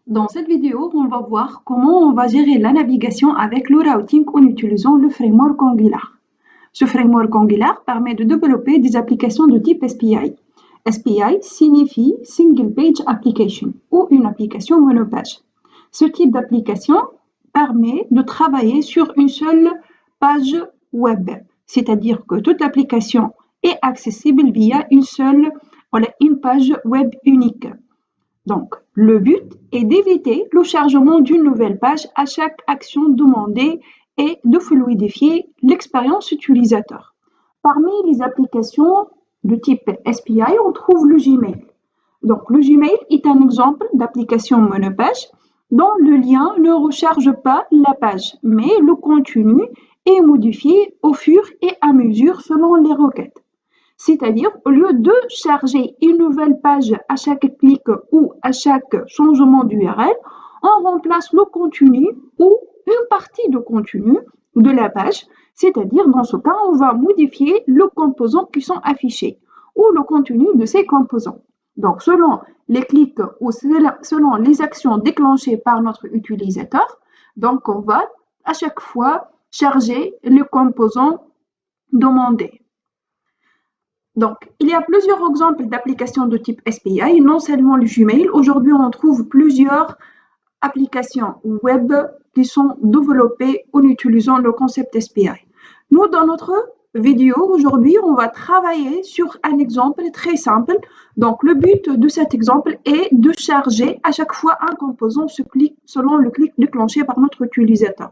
Dans cette vidéo, on va voir comment on va gérer la navigation avec le routing en utilisant le framework Angular. Ce framework Angular permet de développer des applications de type SPI. SPI signifie Single Page Application ou une application monopage. Ce type d'application permet de travailler sur une seule page web, c'est-à-dire que toute l'application est accessible via une page web unique. Donc, le but est d'éviter le chargement d'une nouvelle page à chaque action demandée et de fluidifier l'expérience utilisateur. Parmi les applications de type SPI, on trouve le Gmail. Donc, le Gmail est un exemple d'application monopage dont le lien ne recharge pas la page, mais le contenu est modifié au fur et à mesure selon les requêtes. C'est-à-dire, au lieu de charger une nouvelle page à chaque clic ou à chaque changement d'URL, on remplace le contenu ou une partie de contenu de la page. C'est-à-dire, dans ce cas, on va modifier les composants qui sont affichés ou le contenu de ces composants. Donc, selon les clics ou selon les actions déclenchées par notre utilisateur, donc on va à chaque fois charger les composants demandés. Donc, il y a plusieurs exemples d'applications de type SPI, non seulement le Gmail. Aujourd'hui, on trouve plusieurs applications web qui sont développées en utilisant le concept SPI. Nous, dans notre vidéo, aujourd'hui, on va travailler sur un exemple très simple. Donc, le but de cet exemple est de charger à chaque fois un composant selon le clic déclenché par notre utilisateur.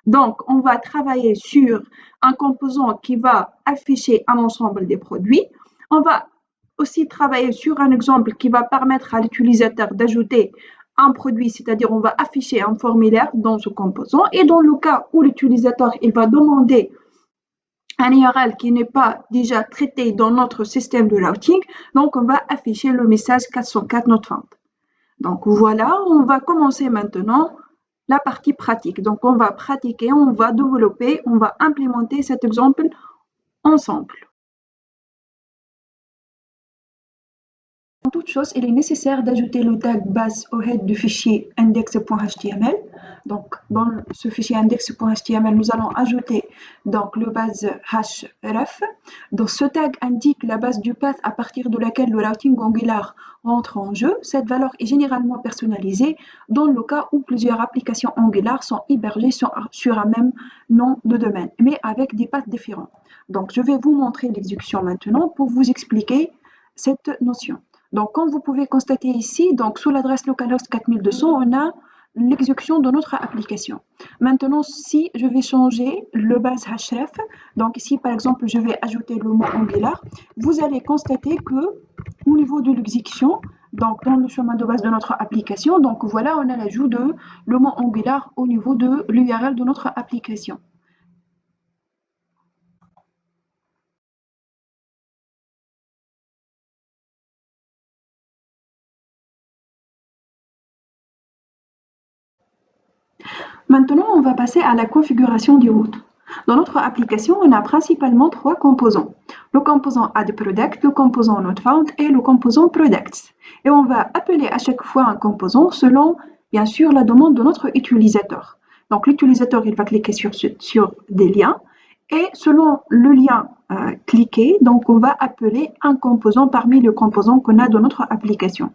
Donc, on va travailler sur un composant qui va afficher un ensemble des produits. On va aussi travailler sur un exemple qui va permettre à l'utilisateur d'ajouter un produit, c'est-à-dire on va afficher un formulaire dans ce composant. Et dans le cas où l'utilisateur il va demander un URL qui n'est pas déjà traité dans notre système de routing, donc on va afficher le message 404 not found. Donc voilà, on va commencer maintenant la partie pratique. Donc, on va pratiquer, on va développer, on va implémenter cet exemple ensemble. En toute chose, il est nécessaire d'ajouter le tag base au head du fichier index.html. Donc, dans ce fichier index.html, nous allons ajouter donc, le base href. Donc, ce tag indique la base du path à partir de laquelle le routing Angular rentre en jeu. Cette valeur est généralement personnalisée dans le cas où plusieurs applications Angular sont hébergées sur un même nom de domaine, mais avec des paths différents. Donc, je vais vous montrer l'exécution maintenant pour vous expliquer cette notion. Donc, comme vous pouvez constater ici, donc sous l'adresse localhost 4200, on a l'exécution de notre application. Maintenant, si je vais changer le base href, donc ici, par exemple, je vais ajouter le mot Angular, vous allez constater que au niveau de l'exécution, donc dans le chemin de base de notre application, donc voilà, on a l'ajout de le mot Angular au niveau de l'URL de notre application. Maintenant, on va passer à la configuration des routes. Dans notre application, on a principalement trois composants. Le composant addProduct, le composant notFound et le composant products. Et on va appeler à chaque fois un composant selon, bien sûr, la demande de notre utilisateur. Donc, l'utilisateur, il va cliquer sur des liens. Et selon le lien cliqué, donc on va appeler un composant parmi les composants qu'on a dans notre application.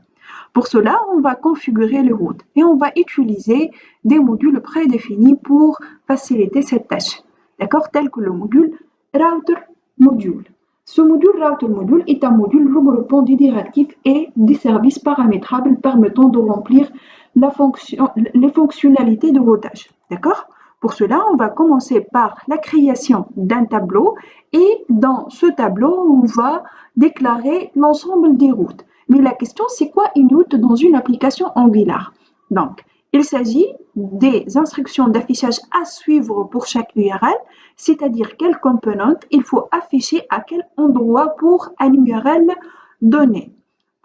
Pour cela, on va configurer les routes et on va utiliser des modules prédéfinis pour faciliter cette tâche, d'accord, tel que le module Router Module. Ce module Router Module est un module regroupant des directives et des services paramétrables permettant de remplir les fonctionnalités de routage, d'accord. Pour cela, on va commencer par la création d'un tableau et dans ce tableau, on va déclarer l'ensemble des routes. Mais la question, c'est quoi une route dans une application Angular? Donc, il s'agit des instructions d'affichage à suivre pour chaque URL, c'est-à-dire quelle composante il faut afficher à quel endroit pour un URL donné.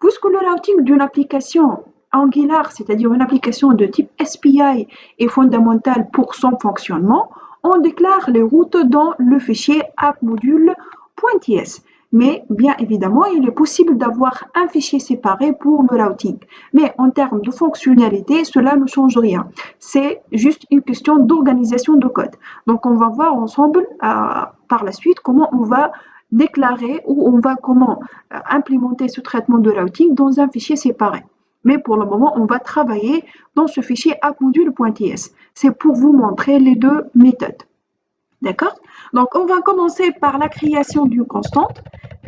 Puisque le routing d'une application Angular, c'est-à-dire une application de type SPI, est fondamental pour son fonctionnement, on déclare les routes dans le fichier appmodule.ts. mais bien évidemment, il est possible d'avoir un fichier séparé pour le routing. Mais en termes de fonctionnalité, cela ne change rien. C'est juste une question d'organisation de code. Donc, on va voir ensemble par la suite comment on va déclarer ou comment implémenter ce traitement de routing dans un fichier séparé. Mais pour le moment, on va travailler dans ce fichier appmodule.ts. C'est pour vous montrer les deux méthodes. D'accord? Donc, on va commencer par la création d'une constante.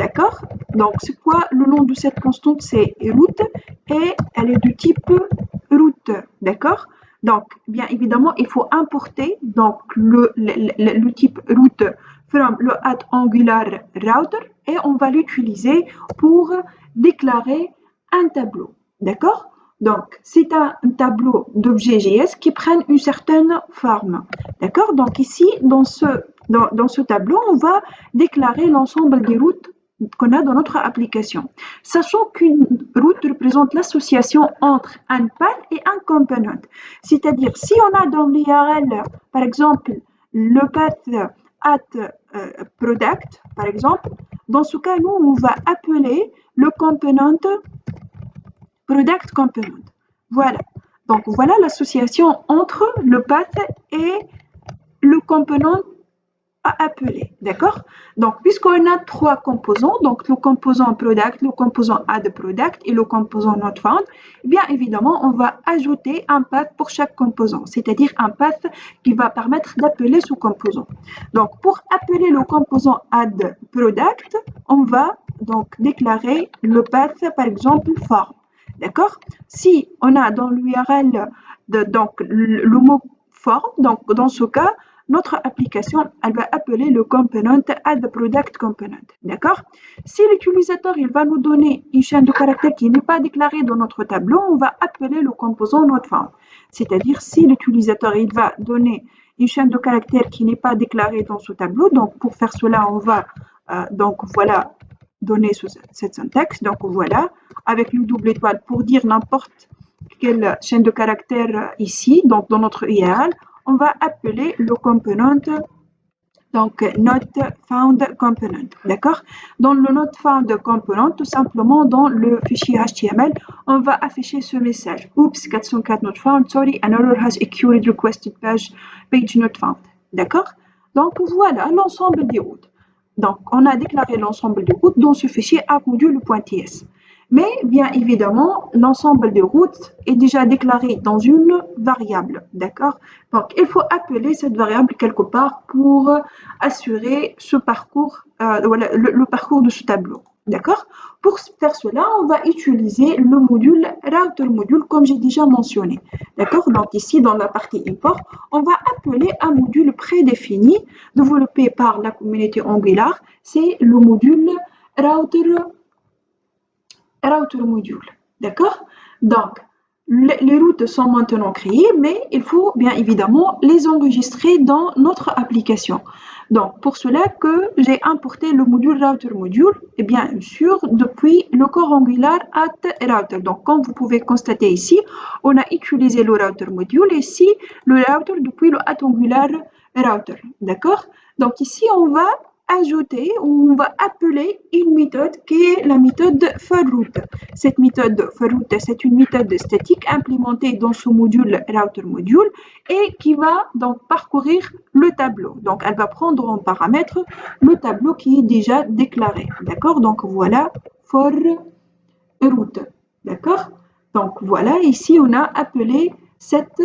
D'accord? Donc, c'est quoi le nom de cette constante? C'est root et elle est du type root. D'accord? Donc, bien évidemment, il faut importer donc, le type root from le @angular router et on va l'utiliser pour déclarer un tableau. D'accord? Donc, c'est un tableau d'objets JS qui prennent une certaine forme. D'accord? Donc, ici, dans ce tableau, on va déclarer l'ensemble des routes qu'on a dans notre application. Sachant qu'une route représente l'association entre un path et un component. C'est-à-dire, si on a dans l'URL, par exemple, le path @product, par exemple, dans ce cas, nous, on va appeler le component product component. Voilà. Donc, voilà l'association entre le path et le component à appeler. D'accord? Donc, puisqu'on a trois composants, donc le composant product, le composant add_product et le composant not_found, bien évidemment, on va ajouter un path pour chaque composant, c'est-à-dire un path qui va permettre d'appeler ce composant. Donc, pour appeler le composant add_product, on va donc déclarer le path, par exemple, form. D'accord? Si on a dans l'URL donc le mot form, donc dans ce cas, notre application, elle va appeler le component add_product_component. D'accord? Si l'utilisateur il va nous donner une chaîne de caractères qui n'est pas déclarée dans notre tableau, on va appeler le composant not_found. C'est-à-dire si l'utilisateur il va donner une chaîne de caractères qui n'est pas déclarée dans ce tableau, donc pour faire cela, on va donc voilà donner cette syntaxe. Donc voilà, avec une double étoile pour dire n'importe quelle chaîne de caractères ici, donc dans notre URL, on va appeler le component donc not_found_component. D'accord? Dans le not_found_component, tout simplement dans le fichier HTML, on va afficher ce message. Oops, 404 not found, sorry, an error has occurred, requested page not found. D'accord? Donc voilà l'ensemble des routes. Donc on a déclaré l'ensemble des routes dans ce fichier appmodule.ts. Mais bien évidemment, l'ensemble des routes est déjà déclaré dans une variable, d'accord? Donc, il faut appeler cette variable quelque part pour assurer ce parcours, voilà, le parcours de ce tableau, d'accord? Pour faire cela, on va utiliser le module router module comme j'ai déjà mentionné, d'accord? Donc ici, dans la partie import, on va appeler un module prédéfini développé par la communauté Angular, c'est le module router module. D'accord? Donc, les routes sont maintenant créées, mais il faut bien évidemment les enregistrer dans notre application. Donc, pour cela que j'ai importé le module router module, et bien sûr, depuis le corps Angular @router. Donc, comme vous pouvez constater ici, on a utilisé le router module et ici, le router depuis le @angular router. D'accord? Donc, ici, on va ajouter ou on va appeler une méthode qui est la méthode forRoute. Cette méthode forRoute, c'est une méthode statique implémentée dans ce module router module et qui va donc parcourir le tableau. Donc, elle va prendre en paramètre le tableau qui est déjà déclaré. D'accord? Donc, voilà forRoute. D'accord? Donc, voilà, ici, on a appelé cette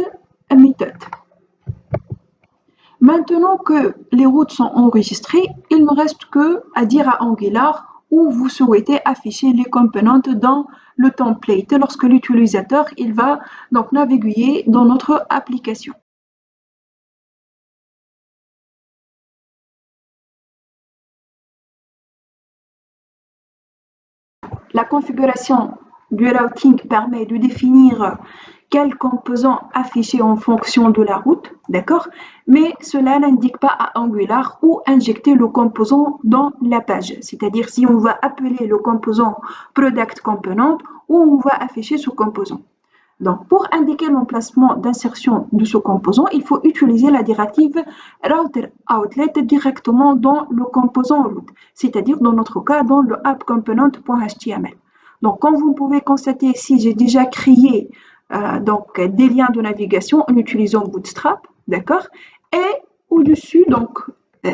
méthode. Maintenant que les routes sont enregistrées, il ne reste qu'à dire à Angular où vous souhaitez afficher les components dans le template lorsque l'utilisateur il va donc naviguer dans notre application. La configuration du routing permet de définir quels composants afficher en fonction de la route, d'accord? Mais cela n'indique pas à Angular où injecter le composant dans la page. C'est-à-dire si on va appeler le composant product component ou on va afficher ce composant. Donc, pour indiquer l'emplacement d'insertion de ce composant, il faut utiliser la directive router outlet directement dans le composant root, c'est-à-dire dans notre cas dans le appcomponent.html. Donc, comme vous pouvez constater ici, j'ai déjà créé donc des liens de navigation en utilisant Bootstrap, d'accord? Et au-dessus, donc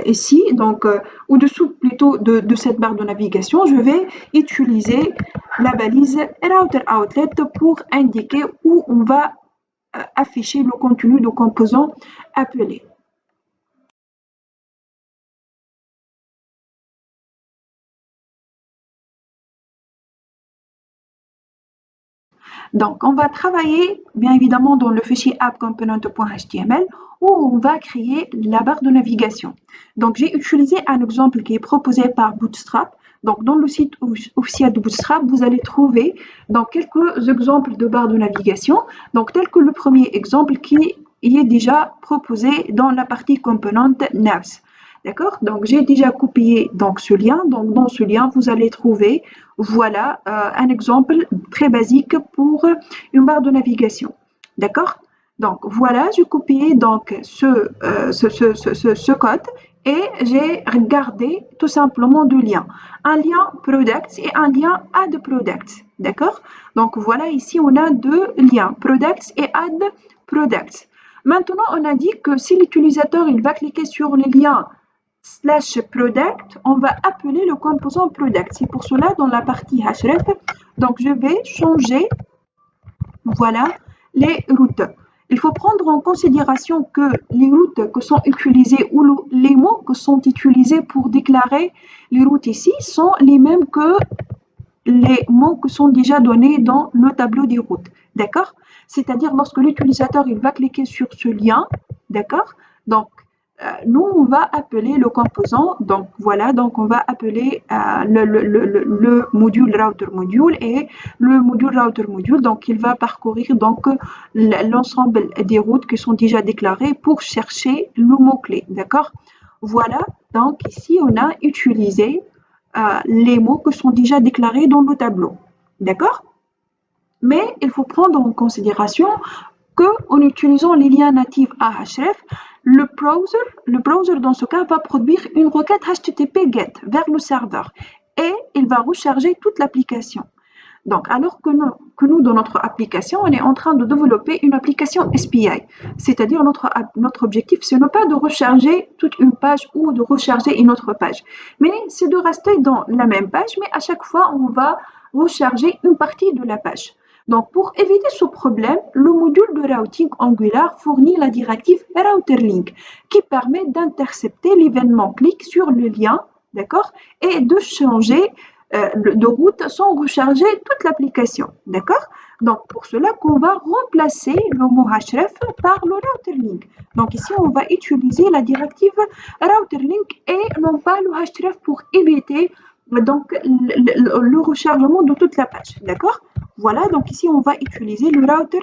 ici, donc au-dessous plutôt de cette barre de navigation, je vais utiliser la balise router outlet pour indiquer où on va afficher le contenu du composant appelé. Donc, on va travailler bien évidemment dans le fichier appcomponent.html où on va créer la barre de navigation. Donc, j'ai utilisé un exemple qui est proposé par Bootstrap. Donc, dans le site officiel de Bootstrap, vous allez trouver donc, quelques exemples de barres de navigation. Donc, tel que le premier exemple qui est déjà proposé dans la partie component navs. D'accord? Donc, j'ai déjà copié donc, ce lien. Donc, dans ce lien, vous allez trouver, voilà, un exemple très basique pour une barre de navigation. D'accord? Donc, voilà, j'ai copié donc, ce code et j'ai regardé tout simplement deux liens. Un lien products et un lien add products. D'accord? Donc, voilà, ici, on a deux liens, products et add products. Maintenant, on a dit que si l'utilisateur il va cliquer sur le lien /product, on va appeler le composant product. C'est pour cela, dans la partie href, donc je vais changer, voilà, les routes. Il faut prendre en considération que les routes que sont utilisées ou les mots que sont utilisés pour déclarer les routes ici sont les mêmes que les mots qui sont déjà donnés dans le tableau des routes. D'accord? C'est-à-dire lorsque l'utilisateur il va cliquer sur ce lien, d'accord? Donc, nous, on va appeler le composant, donc voilà, donc on va appeler le module router module et le module router module, donc il va parcourir donc l'ensemble des routes qui sont déjà déclarées pour chercher le mot-clé, d'accord? Voilà, donc ici on a utilisé les mots qui sont déjà déclarés dans le tableau, d'accord? Mais il faut prendre en considération qu'en utilisant les liens natifs Ahref, le browser dans ce cas va produire une requête HTTP GET vers le serveur et il va recharger toute l'application. Donc, alors que nous, dans notre application, on est en train de développer une application SPI, c'est-à-dire notre objectif, ce n'est pas de recharger toute une page ou de recharger une autre page, mais c'est de rester dans la même page, mais à chaque fois, on va recharger une partie de la page. Donc, pour éviter ce problème, le module de routing Angular fournit la directive routerlink qui permet d'intercepter l'événement clic sur le lien, d'accord, et de changer de route sans recharger toute l'application, d'accord? Donc, pour cela qu'on va remplacer le mot href par le routerlink. Donc, ici, on va utiliser la directive routerlink et non pas le href pour éviter donc, le rechargement de toute la page, d'accord? Voilà, donc ici, on va utiliser le router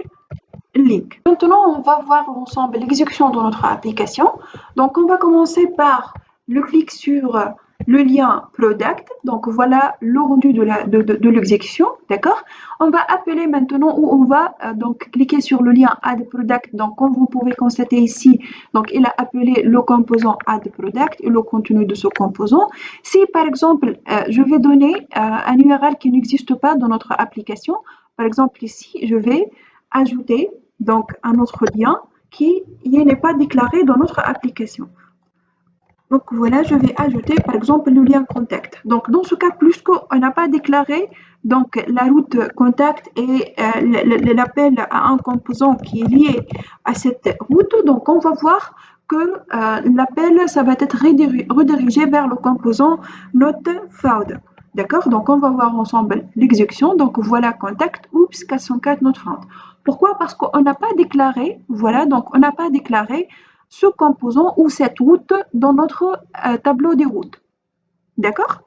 link. Maintenant, on va voir ensemble l'exécution de notre application. Donc, on va commencer par le clic sur le lien product. Donc, voilà le rendu de l'exécution, d'accord? On va appeler maintenant, ou on va donc cliquer sur le lien add product. Donc, comme vous pouvez constater ici, donc il a appelé le composant add product et le contenu de ce composant. Si, par exemple, je vais donner un URL qui n'existe pas dans notre application, par exemple ici, je vais ajouter donc un autre lien qui n'est pas déclaré dans notre application. Donc voilà, je vais ajouter par exemple le lien contact. Donc dans ce cas, plus qu'on n'a pas déclaré donc la route contact et l'appel à un composant qui est lié à cette route, donc on va voir que l'appel, ça va être redirigé vers le composant not found. D'accord? Donc on va voir ensemble l'exécution. Donc voilà contact, oups, 404 not found. Pourquoi? Parce qu'on n'a pas déclaré, voilà, donc on n'a pas déclaré ce composant ou cette route dans notre tableau des routes. D'accord?